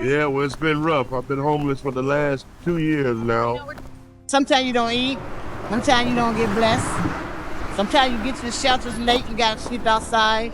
Yeah, well, it's been rough. I've been homeless for the last 2 years now. Sometimes you don't eat. Sometimes you don't get blessed. Sometimes you get to the shelters late, you gotta sleep outside.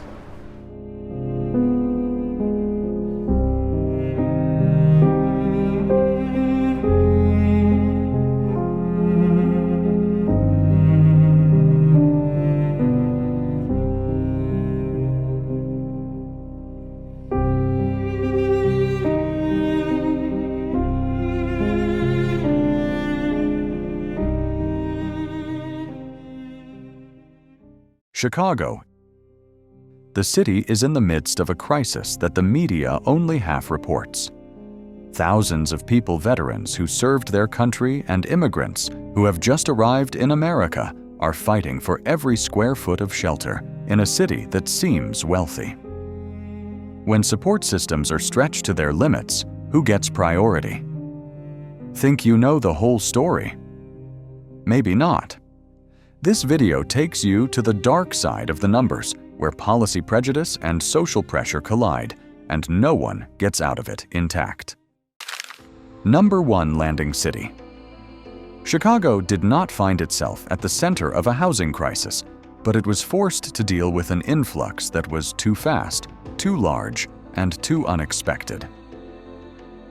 Chicago. The city is in the midst of a crisis that the media only half reports. Thousands of people, veterans who served their country and immigrants who have just arrived in America, are fighting for every square foot of shelter in a city that seems wealthy. When support systems are stretched to their limits, who gets priority? Think you know the whole story? Maybe not. This video takes you to the dark side of the numbers, where policy prejudice and social pressure collide, and no one gets out of it intact. Number 1 landing city. Chicago did not find itself at the center of a housing crisis, but it was forced to deal with an influx that was too fast, too large, and too unexpected.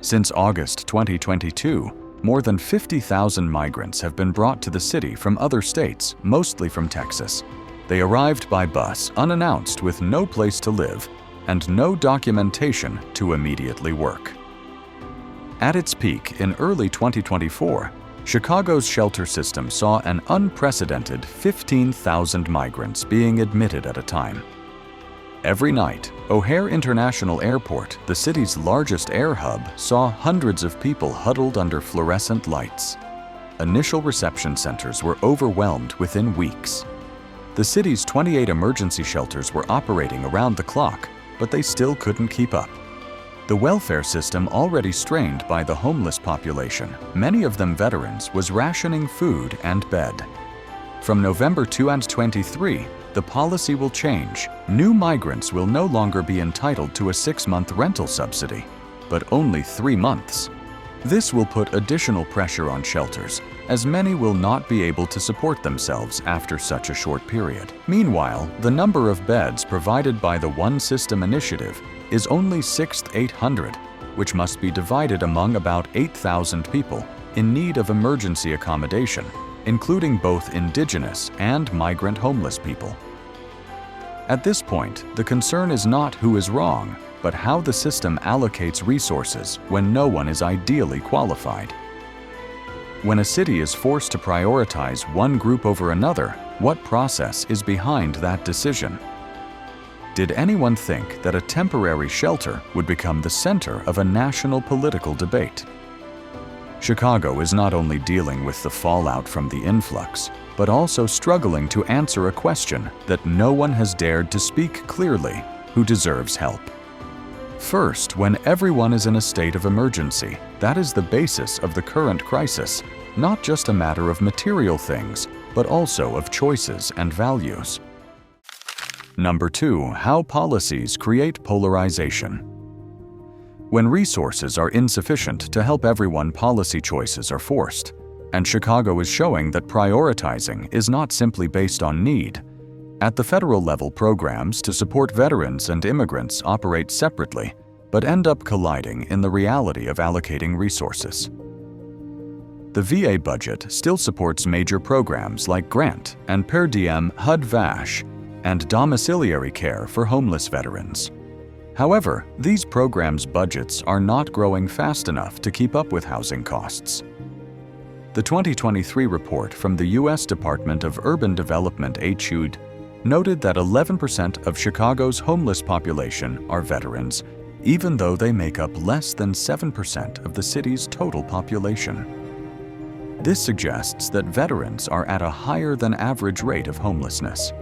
Since August 2022, more than 50,000 migrants have been brought to the city from other states, mostly from Texas. They arrived by bus unannounced with no place to live and no documentation to immediately work. At its peak in early 2024, Chicago's shelter system saw an unprecedented 15,000 migrants being admitted at a time. Every night, O'Hare International Airport, the city's largest air hub, saw hundreds of people huddled under fluorescent lights. Initial reception centers were overwhelmed within weeks. The city's 28 emergency shelters were operating around the clock, but they still couldn't keep up. The welfare system, already strained by the homeless population, many of them veterans, was rationing food and bed. From November 2023, the policy will change. New migrants will no longer be entitled to a 6-month rental subsidy, but only 3 months. This will put additional pressure on shelters, as many will not be able to support themselves after such a short period. Meanwhile, the number of beds provided by the One System initiative is only 6,800, which must be divided among about 8,000 people in need of emergency accommodation, including both indigenous and migrant homeless people. At this point, the concern is not who is wrong, but how the system allocates resources when no one is ideally qualified. When a city is forced to prioritize one group over another, what process is behind that decision? Did anyone think that a temporary shelter would become the center of a national political debate? Chicago is not only dealing with the fallout from the influx, but also struggling to answer a question that no one has dared to speak clearly: who deserves help? First, when everyone is in a state of emergency, that is the basis of the current crisis, not just a matter of material things, but also of choices and values. Number 2, how policies create polarization. When resources are insufficient to help everyone, policy choices are forced, and Chicago is showing that prioritizing is not simply based on need. At the federal level, programs to support veterans and immigrants operate separately, but end up colliding in the reality of allocating resources. The VA budget still supports major programs like grant and per diem HUD-VASH and domiciliary care for homeless veterans. However, these programs' budgets are not growing fast enough to keep up with housing costs. The 2023 report from the U.S. Department of Urban Development (HUD) noted that 11% of Chicago's homeless population are veterans, even though they make up less than 7% of the city's total population. This suggests that veterans are at a higher than average rate of homelessness.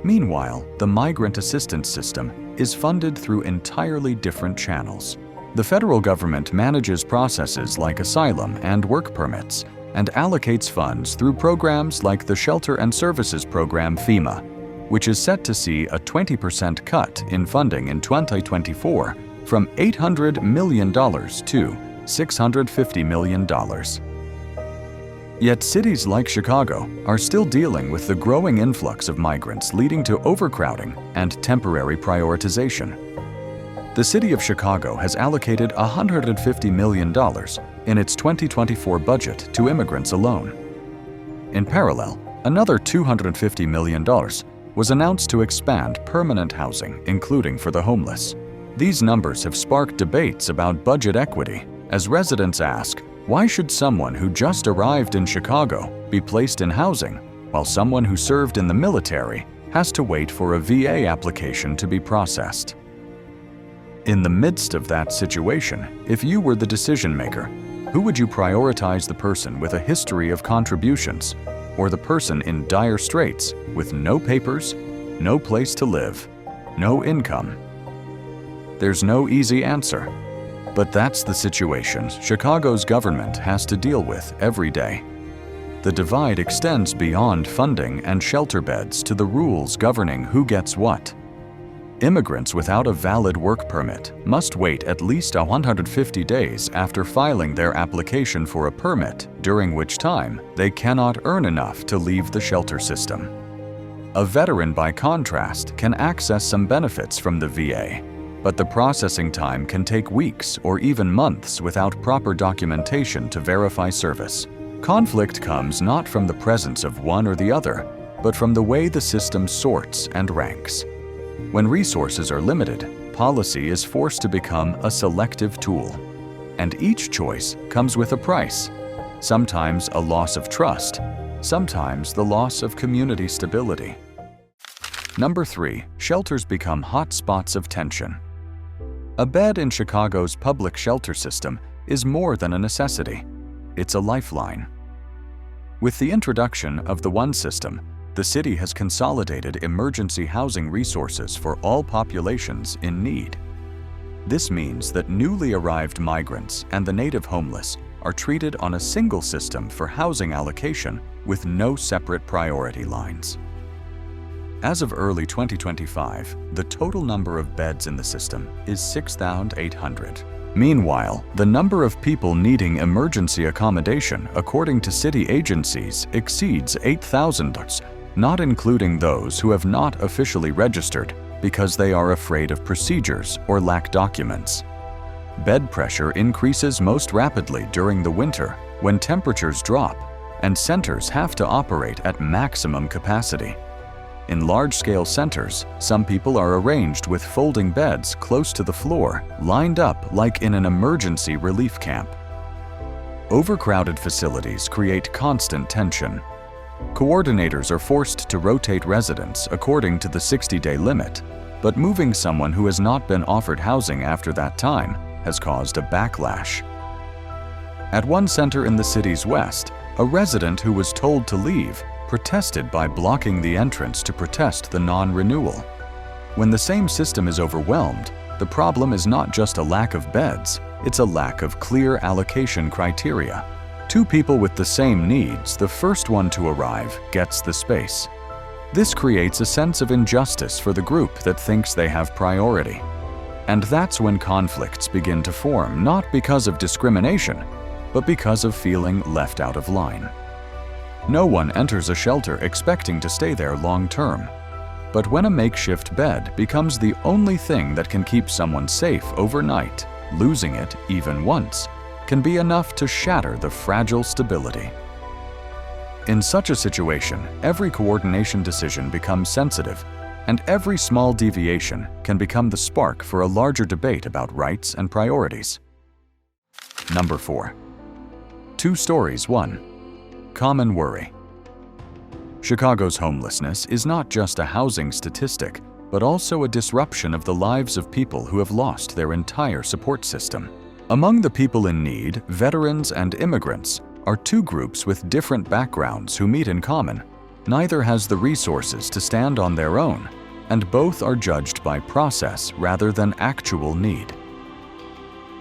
Meanwhile, the migrant assistance system is funded through entirely different channels. The federal government manages processes like asylum and work permits and allocates funds through programs like the Shelter and Services Program (FEMA), which is set to see a 20% cut in funding in 2024 from $800 million to $650 million. Yet cities like Chicago are still dealing with the growing influx of migrants, leading to overcrowding and temporary prioritization. The city of Chicago has allocated $150 million in its 2024 budget to immigrants alone. In parallel, another $250 million was announced to expand permanent housing, including for the homeless. These numbers have sparked debates about budget equity, as residents ask, why should someone who just arrived in Chicago be placed in housing, while someone who served in the military has to wait for a VA application to be processed? In the midst of that situation, if you were the decision maker, who would you prioritize, the person with a history of contributions, or the person in dire straits with no papers, no place to live, no income? There's no easy answer, but that's the situation Chicago's government has to deal with every day. The divide extends beyond funding and shelter beds to the rules governing who gets what. Immigrants without a valid work permit must wait at least 150 days after filing their application for a permit, during which time they cannot earn enough to leave the shelter system. A veteran, by contrast, can access some benefits from the VA, but the processing time can take weeks or even months without proper documentation to verify service. Conflict comes not from the presence of one or the other, but from the way the system sorts and ranks. When resources are limited, policy is forced to become a selective tool. And each choice comes with a price, sometimes a loss of trust, sometimes the loss of community stability. Number 3, shelters become hotspots of tension. A bed in Chicago's public shelter system is more than a necessity. It's a lifeline. With the introduction of the One System, the city has consolidated emergency housing resources for all populations in need. This means that newly arrived migrants and the native homeless are treated on a single system for housing allocation with no separate priority lines. As of early 2025, the total number of beds in the system is 6,800. Meanwhile, the number of people needing emergency accommodation, according to city agencies, exceeds 8,000, not including those who have not officially registered because they are afraid of procedures or lack documents. Bed pressure increases most rapidly during the winter when temperatures drop and centers have to operate at maximum capacity. In large-scale centers, some people are arranged with folding beds close to the floor, lined up like in an emergency relief camp. Overcrowded facilities create constant tension. Coordinators are forced to rotate residents according to the 60-day limit, but moving someone who has not been offered housing after that time has caused a backlash. At one center in the city's west, a resident who was told to leave protested by blocking the entrance to protest the non-renewal. When the same system is overwhelmed, the problem is not just a lack of beds, it's a lack of clear allocation criteria. Two people with the same needs, the first one to arrive gets the space. This creates a sense of injustice for the group that thinks they have priority. And that's when conflicts begin to form, not because of discrimination, but because of feeling left out of line. No one enters a shelter expecting to stay there long term. But when a makeshift bed becomes the only thing that can keep someone safe overnight, losing it even once can be enough to shatter the fragile stability. In such a situation, every coordination decision becomes sensitive, and every small deviation can become the spark for a larger debate about rights and priorities. Number 4. Two stories, one. Common worry. Chicago's homelessness is not just a housing statistic, but also a disruption of the lives of people who have lost their entire support system. Among the people in need, veterans and immigrants are two groups with different backgrounds who meet in common. Neither has the resources to stand on their own, and both are judged by process rather than actual need.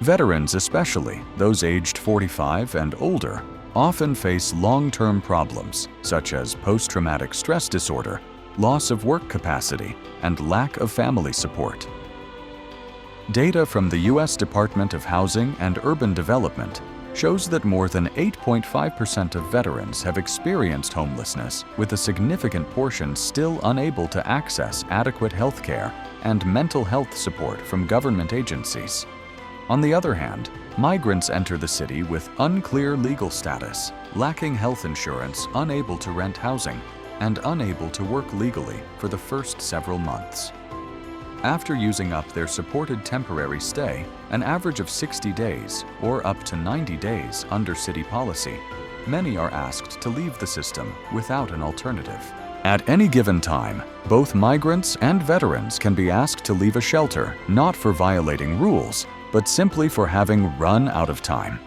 Veterans, especially those aged 45 and older, often face long-term problems such as post-traumatic stress disorder, loss of work capacity, and lack of family support. Data from the U.S. Department of Housing and Urban Development shows that more than 8.5% of veterans have experienced homelessness, with a significant portion still unable to access adequate health care and mental health support from government agencies. On the other hand, migrants enter the city with unclear legal status, lacking health insurance, unable to rent housing, and unable to work legally for the first several months. After using up their supported temporary stay, an average of 60 days or up to 90 days under city policy, many are asked to leave the system without an alternative. At any given time, both migrants and veterans can be asked to leave a shelter not for violating rules, but simply for having run out of time.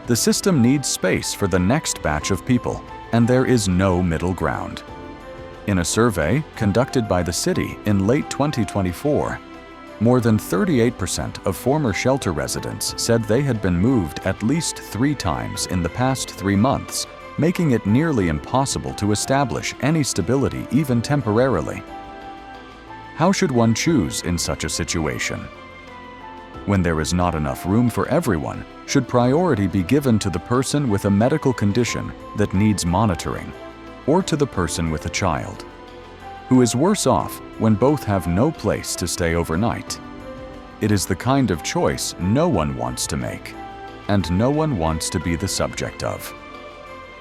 The system needs space for the next batch of people, and there is no middle ground. In a survey conducted by the city in late 2024, more than 38% of former shelter residents said they had been moved at least 3 times in the past 3 months, making it nearly impossible to establish any stability even temporarily. How should one choose in such a situation? When there is not enough room for everyone, should priority be given to the person with a medical condition that needs monitoring, or to the person with a child, who is worse off when both have no place to stay overnight? It is the kind of choice no one wants to make, and no one wants to be the subject of.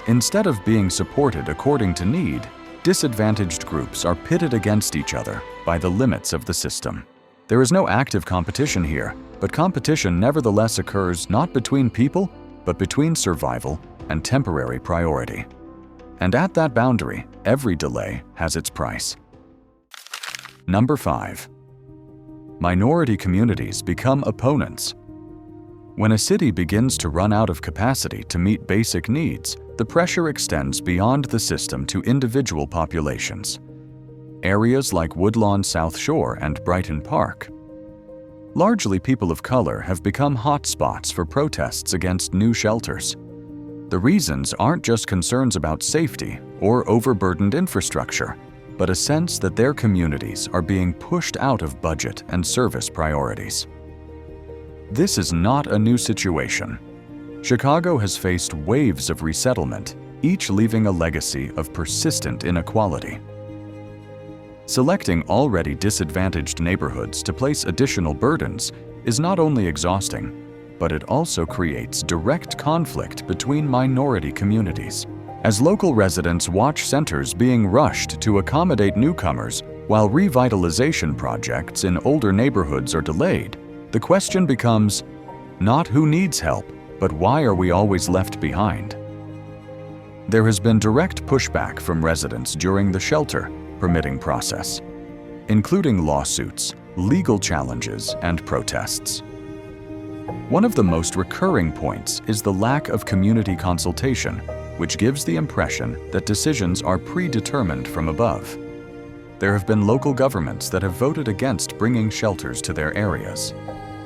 Instead of being supported according to need, disadvantaged groups are pitted against each other by the limits of the system. There is no active competition here, but competition nevertheless occurs not between people, but between survival and temporary priority. And at that boundary, every delay has its price. Number 5. Minority communities become opponents. When a city begins to run out of capacity to meet basic needs, the pressure extends beyond the system to individual populations. Areas like Woodlawn South Shore and Brighton Park. Largely people of color have become hotspots for protests against new shelters. The reasons aren't just concerns about safety or overburdened infrastructure, but a sense that their communities are being pushed out of budget and service priorities. This is not a new situation. Chicago has faced waves of resettlement, each leaving a legacy of persistent inequality. Selecting already disadvantaged neighborhoods to place additional burdens is not only exhausting, but it also creates direct conflict between minority communities. As local residents watch centers being rushed to accommodate newcomers while revitalization projects in older neighborhoods are delayed, the question becomes not who needs help, but why are we always left behind? There has been direct pushback from residents during the shelter permitting process, including lawsuits, legal challenges, and protests. One of the most recurring points is the lack of community consultation, which gives the impression that decisions are predetermined from above. There have been local governments that have voted against bringing shelters to their areas.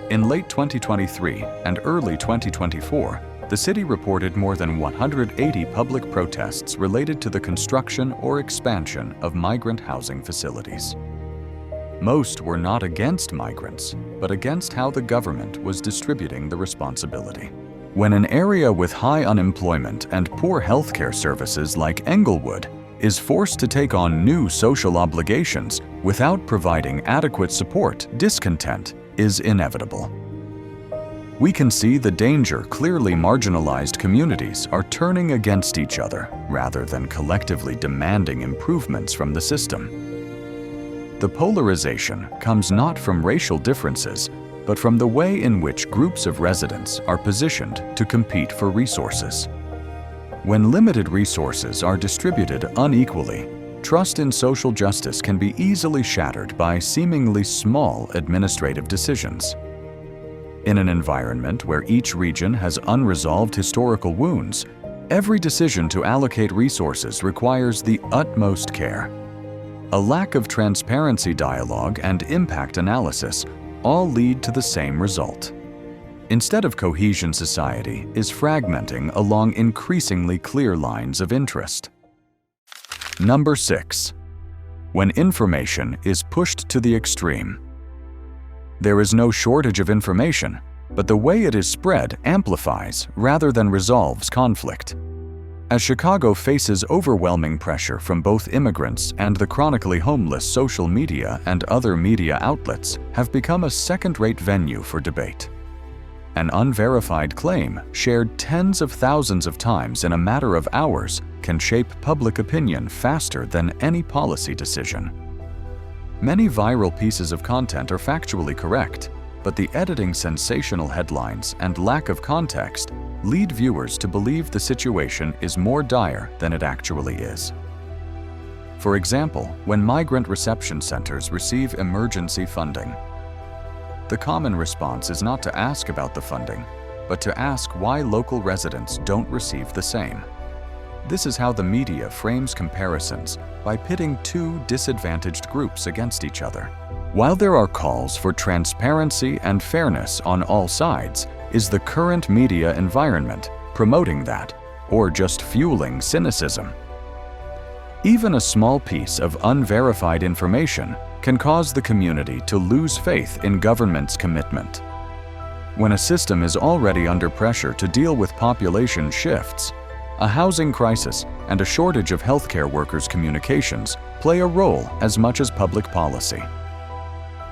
In late 2023 and early 2024, the city reported more than 180 public protests related to the construction or expansion of migrant housing facilities. Most were not against migrants, but against how the government was distributing the responsibility. When an area with high unemployment and poor healthcare services like Englewood is forced to take on new social obligations without providing adequate support, discontent is inevitable. We can see the danger clearly marginalized communities are turning against each other rather than collectively demanding improvements from the system. The polarization comes not from racial differences, but from the way in which groups of residents are positioned to compete for resources. When limited resources are distributed unequally, trust in social justice can be easily shattered by seemingly small administrative decisions. In an environment where each region has unresolved historical wounds, every decision to allocate resources requires the utmost care. A lack of transparency dialogue and impact analysis all lead to the same result. Instead of cohesion, society is fragmenting along increasingly clear lines of interest. Number 6. When information is pushed to the extreme. There is no shortage of information, but the way it is spread amplifies rather than resolves conflict. As Chicago faces overwhelming pressure from both immigrants and the chronically homeless, social media and other media outlets have become a second-rate venue for debate. An unverified claim shared tens of thousands of times in a matter of hours can shape public opinion faster than any policy decision. Many viral pieces of content are factually correct, but the editing, sensational headlines, and lack of context lead viewers to believe the situation is more dire than it actually is. For example, when migrant reception centers receive emergency funding, the common response is not to ask about the funding, but to ask why local residents don't receive the same. This is how the media frames comparisons by pitting two disadvantaged groups against each other. While there are calls for transparency and fairness on all sides, is the current media environment promoting that, or just fueling cynicism? Even a small piece of unverified information can cause the community to lose faith in government's commitment. When a system is already under pressure to deal with population shifts, a housing crisis and a shortage of healthcare workers' communications play a role as much as public policy.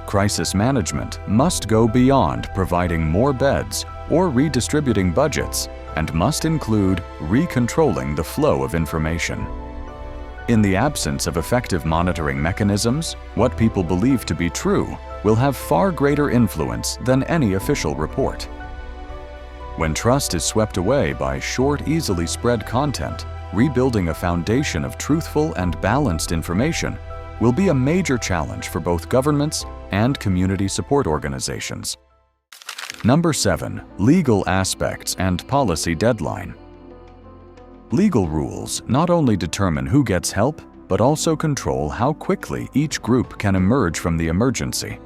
Crisis management must go beyond providing more beds or redistributing budgets and must include recontrolling the flow of information. In the absence of effective monitoring mechanisms, what people believe to be true will have far greater influence than any official report. When trust is swept away by short, easily spread content, rebuilding a foundation of truthful and balanced information will be a major challenge for both governments and community support organizations. Number 7. Legal aspects and policy deadline. Legal rules not only determine who gets help, but also control how quickly each group can emerge from the emergency.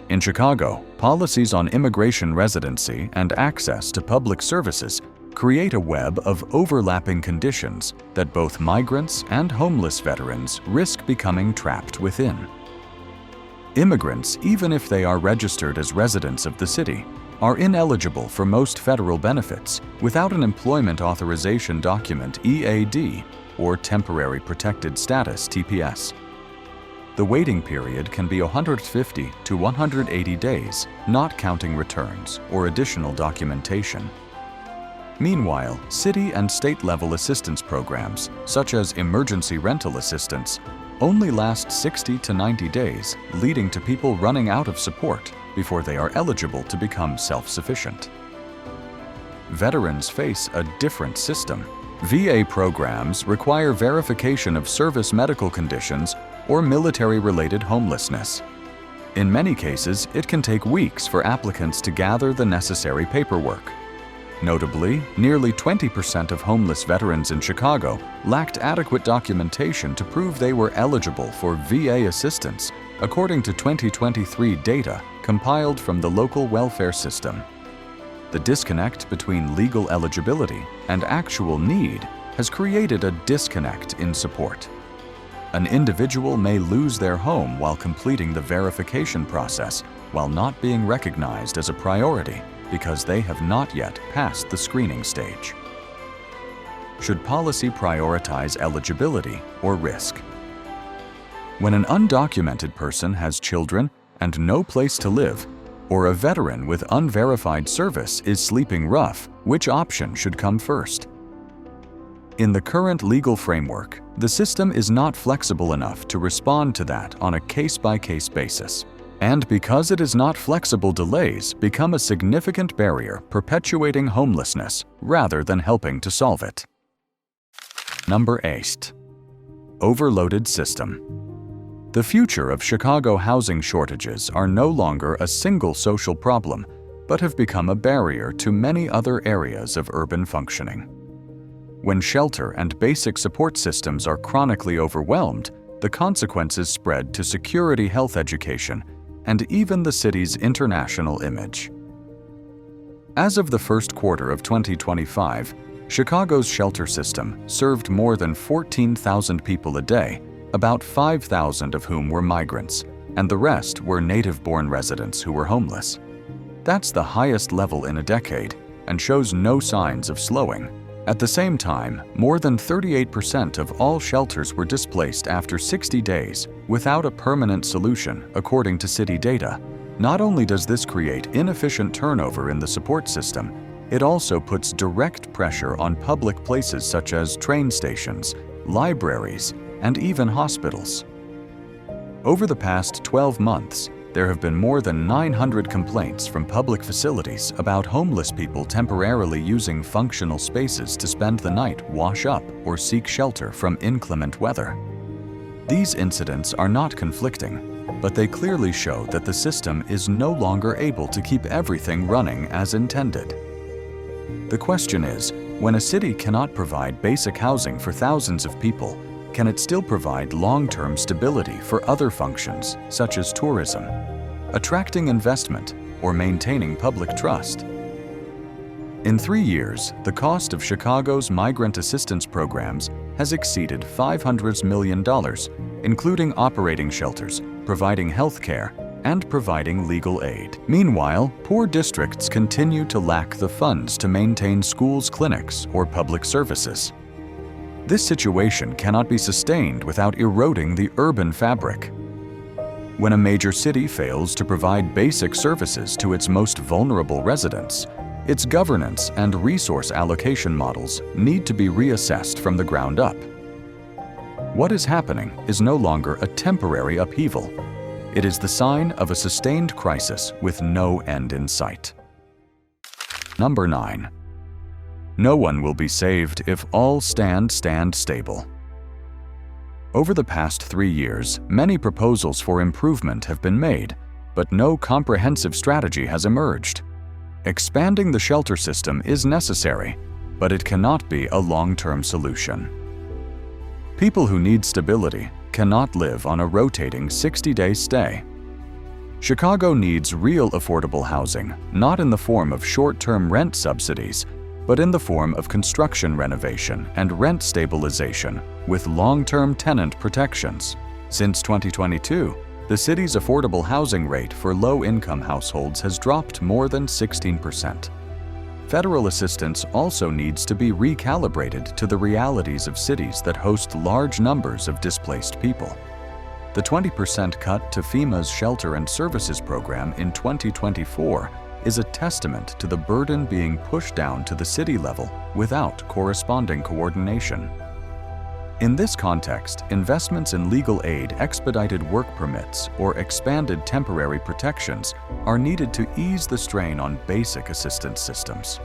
In Chicago, policies on immigration residency and access to public services create a web of overlapping conditions that both migrants and homeless veterans risk becoming trapped within. Immigrants, even if they are registered as residents of the city, are ineligible for most federal benefits without an Employment Authorization Document (EAD) or Temporary Protected Status (TPS). The waiting period can be 150 to 180 days, not counting returns or additional documentation. Meanwhile, city and state-level assistance programs, such as emergency rental assistance, only last 60 to 90 days, leading to people running out of support before they are eligible to become self-sufficient. Veterans face a different system. VA programs require verification of service medical conditions or military-related homelessness. In many cases, it can take weeks for applicants to gather the necessary paperwork. Notably, nearly 20% of homeless veterans in Chicago lacked adequate documentation to prove they were eligible for VA assistance, according to 2023 data compiled from the local welfare system. The disconnect between legal eligibility and actual need has created a disconnect in support. An individual may lose their home while completing the verification process, while not being recognized as a priority because they have not yet passed the screening stage. Should policy prioritize eligibility or risk? When an undocumented person has children and no place to live, or a veteran with unverified service is sleeping rough, which option should come first? In the current legal framework, the system is not flexible enough to respond to that on a case-by-case basis. And because it is not flexible, delays become a significant barrier perpetuating homelessness rather than helping to solve it. Number 8. Overloaded system. The future of Chicago housing shortages are no longer a single social problem, but have become a barrier to many other areas of urban functioning. When shelter and basic support systems are chronically overwhelmed, the consequences spread to security, health, education, and even the city's international image. As of the first quarter of 2025, Chicago's shelter system served more than 14,000 people a day, about 5,000 of whom were migrants, and the rest were native-born residents who were homeless. That's the highest level in a decade and shows no signs of slowing. At the same time, more than 38% of all shelters were displaced after 60 days without a permanent solution, according to city data. Not only does this create inefficient turnover in the support system, it also puts direct pressure on public places such as train stations, libraries, and even hospitals. Over the past 12 months, there have been more than 900 complaints from public facilities about homeless people temporarily using functional spaces to spend the night, wash up, or seek shelter from inclement weather. These incidents are not conflicting, but they clearly show that the system is no longer able to keep everything running as intended. The question is, when a city cannot provide basic housing for thousands of people, can it still provide long-term stability for other functions, such as tourism, attracting investment, or maintaining public trust? In 3 years, the cost of Chicago's migrant assistance programs has exceeded $500 million, including operating shelters, providing health care, and providing legal aid. Meanwhile, poor districts continue to lack the funds to maintain schools, clinics, or public services. This situation cannot be sustained without eroding the urban fabric. When a major city fails to provide basic services to its most vulnerable residents, its governance and resource allocation models need to be reassessed from the ground up. What is happening is no longer a temporary upheaval. It is the sign of a sustained crisis with no end in sight. Number 9. No one will be saved if all stand stable. Over the past 3 years, many proposals for improvement have been made, but no comprehensive strategy has emerged. Expanding the shelter system is necessary, but it cannot be a long-term solution. People who need stability cannot live on a rotating 60-day stay. Chicago needs real affordable housing, not in the form of short-term rent subsidies, but in the form of construction renovation and rent stabilization with long-term tenant protections. Since 2022, the city's affordable housing rate for low-income households has dropped more than 16%. Federal assistance also needs to be recalibrated to the realities of cities that host large numbers of displaced people. The 20% cut to FEMA's Shelter and Services Program in 2024 is a testament to the burden being pushed down to the city level without corresponding coordination. In this context, investments in legal aid, expedited work permits, or expanded temporary protections are needed to ease the strain on basic assistance systems.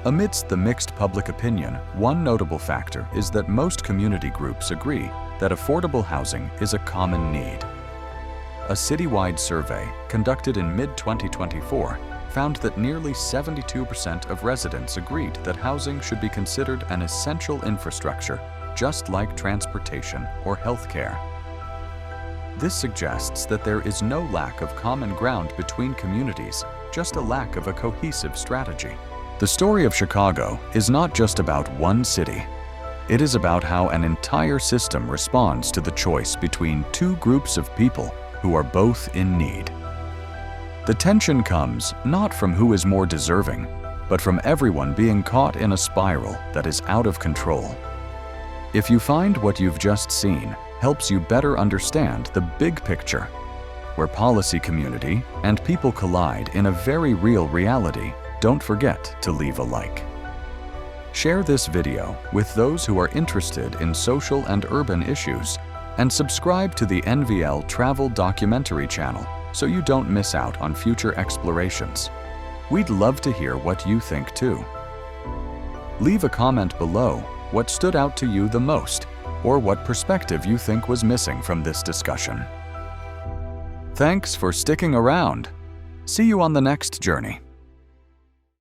Amidst the mixed public opinion, one notable factor is that most community groups agree that affordable housing is a common need. A citywide survey conducted in mid-2024 found that nearly 72% of residents agreed that housing should be considered an essential infrastructure, just like transportation or healthcare. This suggests that there is no lack of common ground between communities, just a lack of a cohesive strategy. The story of Chicago is not just about one city. It is about how an entire system responds to the choice between two groups of people who are both in need. The tension comes not from who is more deserving, but from everyone being caught in a spiral that is out of control. If you find what you've just seen helps you better understand the big picture, where policy, community, and people collide in a very real reality, don't forget to leave a like. Share this video with those who are interested in social and urban issues, and subscribe to the NVL Travel Documentary channel so you don't miss out on future explorations. We'd love to hear what you think too. Leave a comment below what stood out to you the most, or what perspective you think was missing from this discussion. Thanks for sticking around. See you on the next journey.